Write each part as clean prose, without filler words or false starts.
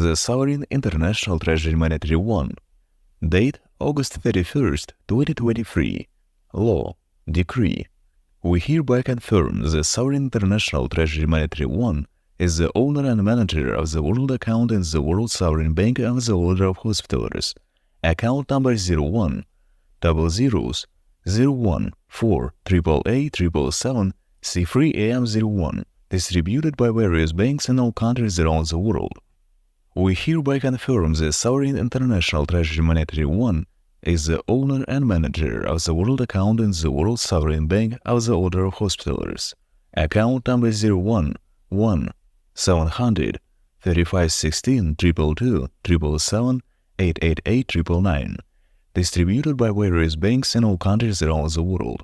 the Sovereign International Treasury M1. Date August 31st, 2023. Law. Decree. We hereby confirm the Sovereign International Treasury M1 is the owner and manager of the World Account in the World Sovereign Bank of the Order of Hospitallers. Account number 01 00 01 4 888 C3AM01, distributed by various banks in all countries around the world. We hereby confirm the Sovereign International Treasury M1 is the owner and manager of the World Account in the World Sovereign Bank of the Order of Hospitallers. Account number 01 1 700 3516 222 777 888 999, distributed by various banks in all countries around the world.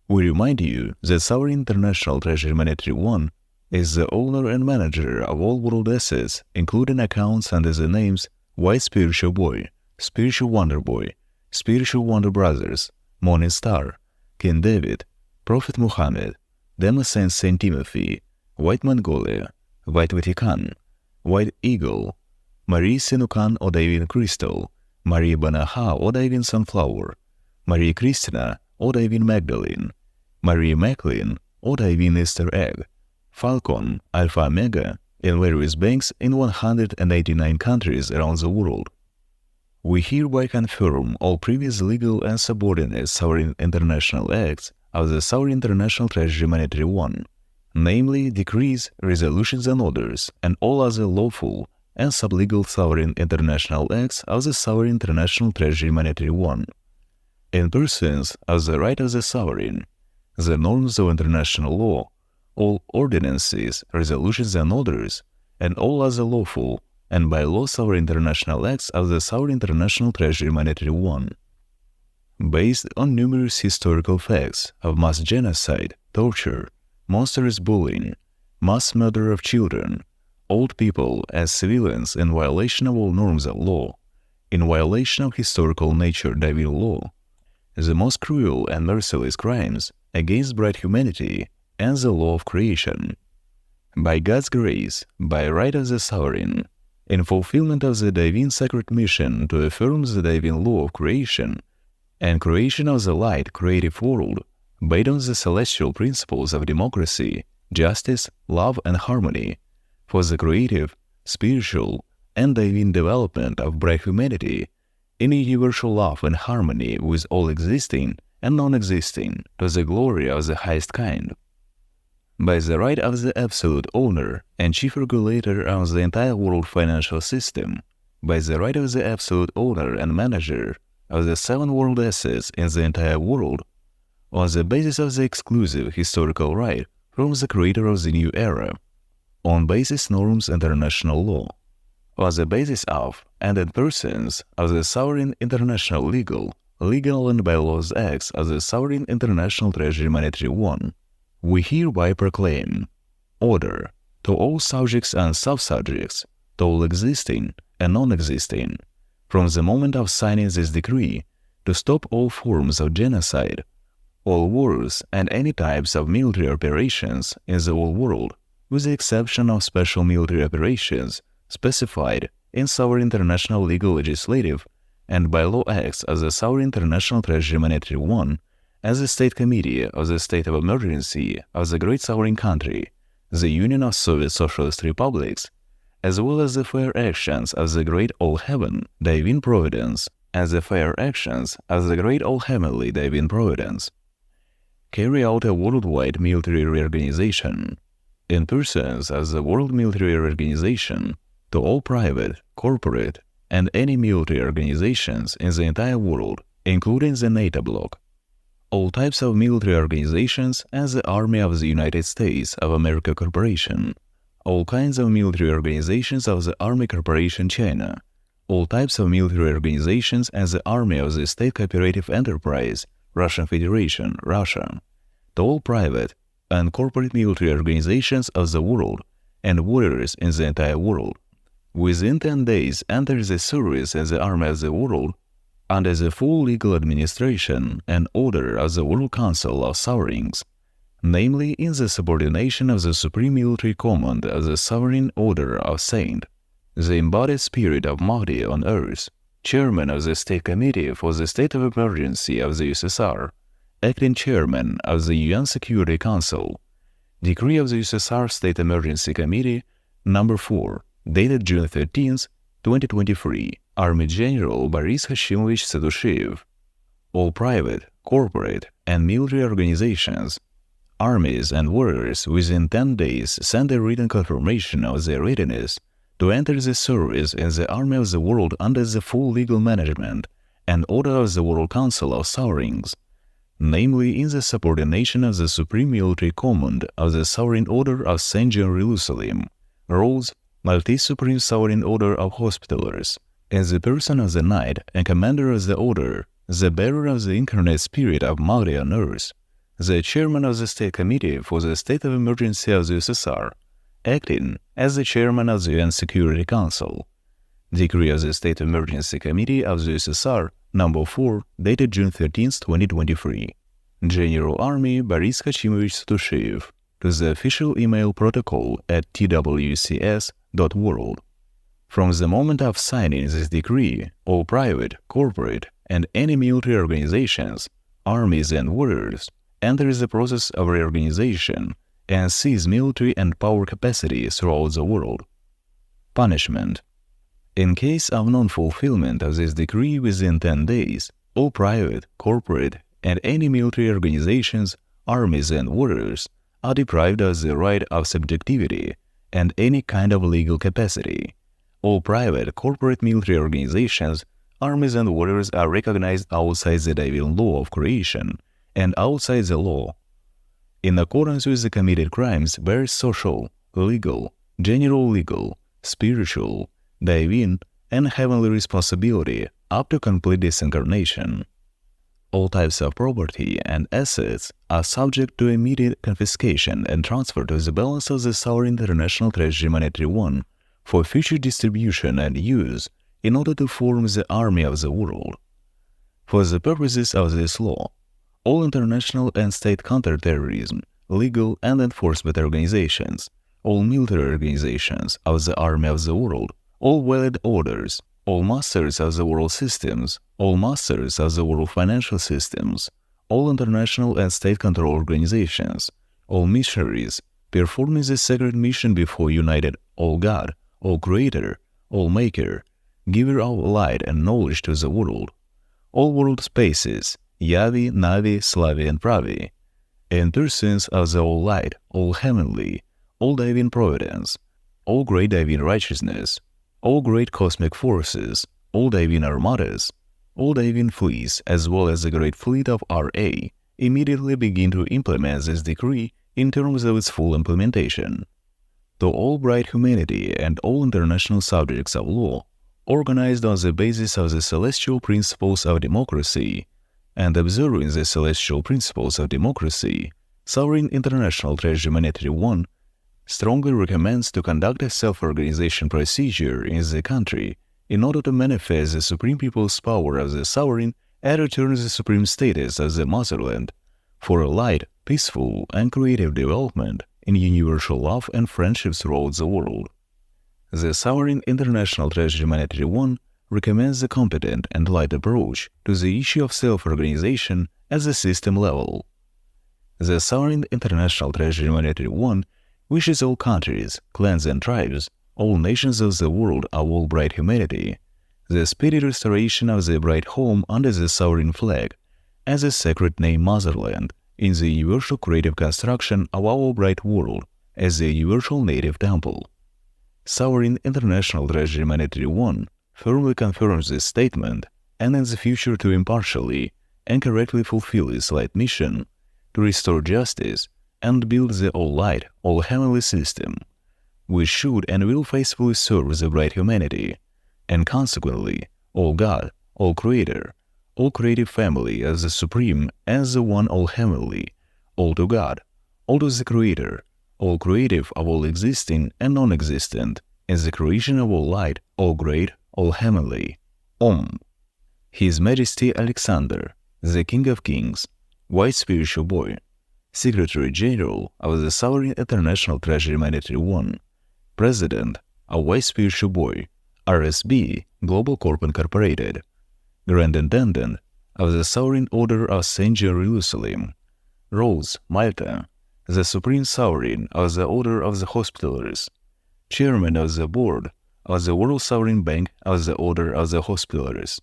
We remind you that Sovereign International Treasury M1 is the owner and manager of all world assets, including accounts under the names White Spiritual Boy, Spiritual Wonder Boy, Spiritual Wonder Brothers, Morning Star, King David, Prophet Muhammad, Damascene Saint Timothy, White Mongolia, White Vatican, White Eagle, Marie Sinukan or Divine Crystal, Marie Banaha or Divine Sunflower, Marie Christina or Divine Magdalene, Marie Maclean or Divine Easter Egg, Falcon, Alpha Omega, in various banks in 189 countries around the world. We hereby confirm all previous legal and subordinate sovereign international acts of the Sovereign International Treasury M1, namely decrees, resolutions and orders, and all other lawful and sublegal sovereign international acts of the Sovereign International Treasury M1. In pursuance of the right of the sovereign, the norms of international law, all ordinances, resolutions and orders, and all other lawful and by law sovereign international acts of the Sovereign International Treasury M1. Based on numerous historical facts of mass genocide, torture, monstrous bullying, mass murder of children, old people as civilians in violation of all norms of law, in violation of historical nature divine law, the most cruel and merciless crimes against bright humanity and the law of creation. By God's grace, by right of the sovereign, in fulfillment of the divine sacred mission to affirm the divine law of creation and creation of the light creative world based on the celestial principles of democracy, justice, love and harmony, for the creative, spiritual, and divine development of bright humanity in universal love and harmony with all existing and non-existing to the glory of the highest kind. By the right of the absolute owner and chief regulator of the entire world financial system, by the right of the absolute owner and manager of the 7 world assets in the entire world, on the basis of the exclusive historical right from the creator of the new era, on basis norms international law, on the basis of and in persons of the Sovereign International Legal and bylaws acts of the Sovereign International Treasury M1, we hereby proclaim order to all subjects and sub-subjects, to all existing and non-existing, from the moment of signing this decree, to stop all forms of genocide, all wars and any types of military operations in the whole world, with the exception of special military operations specified in Sovereign International Legal Legislative and by law acts of the Sovereign International Treasury M1 as the State Committee of the State of Emergency of the Great Sovereign Country, the Union of Soviet Socialist Republics, as well as the fair actions of the Great All-Heaven Divine Providence and the fair actions of the Great All-Heavenly Divine Providence. Carry out a worldwide military reorganization. In pursuance of the World Military Reorganization, to all private, corporate, and any military organizations in the entire world, including the NATO bloc, all types of military organizations and the Army of the United States of America Corporation, all kinds of military organizations of the Army Corporation China, all types of military organizations and the Army of the State Cooperative Enterprise, Russian Federation, Russia, to all private and corporate military organizations of the world and warriors in the entire world, within 10 days enter the service in the Army of the world under the full legal administration and order of the World Council of Sovereigns, namely in the subordination of the Supreme Military Command of the Sovereign Order of Saint, the embodied spirit of Mahdi on earth, Chairman of the State Committee for the State of Emergency of the USSR, Acting Chairman of the UN Security Council. Decree of the USSR State Emergency Committee Number 4, dated June 13, 2023, Army General Boris Hashimovich Sadushev. All private, corporate, and military organizations, armies, and warriors within 10 days send a written confirmation of their readiness to enter the service in the Army of the World under the full legal management and order of the World Council of Sovereigns, namely in the subordination of the Supreme Military Command of the Sovereign Order of St. Jerusalem, Rose, Maltese Supreme Sovereign Order of Hospitallers, as the person of the Knight and Commander of the Order, the bearer of the incarnate spirit of Mahdi on earth, the Chairman of the State Committee for the State of Emergency of the USSR, acting as the Chairman of the UN Security Council. Decree of the State Emergency Committee of the USSR, Number 4, dated June 13, 2023. General Army Boris Hashimovich Sadushev, to the official email protocol at twcs.world. From the moment of signing this decree, all private, corporate, and any military organizations, armies, and warriors enter the process of reorganization and seize military and power capacity throughout the world. Punishment. In case of non-fulfillment of this decree within 10 days, all private, corporate, and any military organizations, armies, and warriors are deprived of the right of subjectivity and any kind of legal capacity. All private, corporate, military organizations, armies, and warriors are recognized outside the divine law of creation and outside the law, in accordance with the committed crimes by social, legal, general legal, spiritual, divine, and heavenly responsibility up to complete disincarnation. All types of property and assets are subject to immediate confiscation and transfer to the balance of the Sovereign International Treasury M1 for future distribution and use in order to form the army of the world. For the purposes of this law, all international and state counterterrorism, legal and enforcement organizations, all military organizations of the army of the world, all valid orders, all masters of the world systems, all masters of the world financial systems, all international and state-controlled organizations, all missionaries performing the sacred mission before united all God, all Creator, all Maker, giver of light and knowledge to the world, all world spaces, Yavi, Navi, Slavi, and Pravi, and persons of the all light, all heavenly, all divine providence, all great divine righteousness, all great cosmic forces, all divine armadas, all divine fleets, as well as the great fleet of RA, immediately begin to implement this decree in terms of its full implementation. To all bright humanity and all international subjects of law, organized on the basis of the celestial principles of democracy, and observing the celestial principles of democracy, Sovereign International Treasury M1 strongly recommends to conduct a self-organization procedure in the country in order to manifest the supreme people's power of the sovereign and return the supreme status of the motherland for a light, peaceful, and creative development in universal love and friendship throughout the world. The Sovereign International Treasury M1 recommends the competent and light approach to the issue of self-organization at the system level. The Sovereign International Treasury M1 wishes all countries, clans, and tribes, all nations of the world of all bright humanity, the speedy restoration of the bright home under the sovereign flag, as a sacred name motherland, in the universal creative construction of our bright world, as the universal native temple. Sovereign International Treasury M1 firmly confirms this statement and in the future to impartially and correctly fulfill its light mission to restore justice and build the all-light, all-heavenly system, which should and will faithfully serve the bright humanity, and consequently, all God, all Creator, all creative family as the supreme, as the one all-heavenly, all to God, all to the Creator, all creative of all existing and non-existent, as the creation of all light, all great, all heavenly. Om. His Majesty Alexander, the King of Kings, White Spiritual Boy, Secretary General of the Sovereign International Treasury M1, President a Vice Spiritual Boy, RSB, Global Corp Incorporated, Grand Intendant of the Sovereign Order of St. Jerusalem, Rose, Malta, the Supreme Sovereign of the Order of the Hospitallers, Chairman of the Board of the World Sovereign Bank of the Order of the Hospitallers.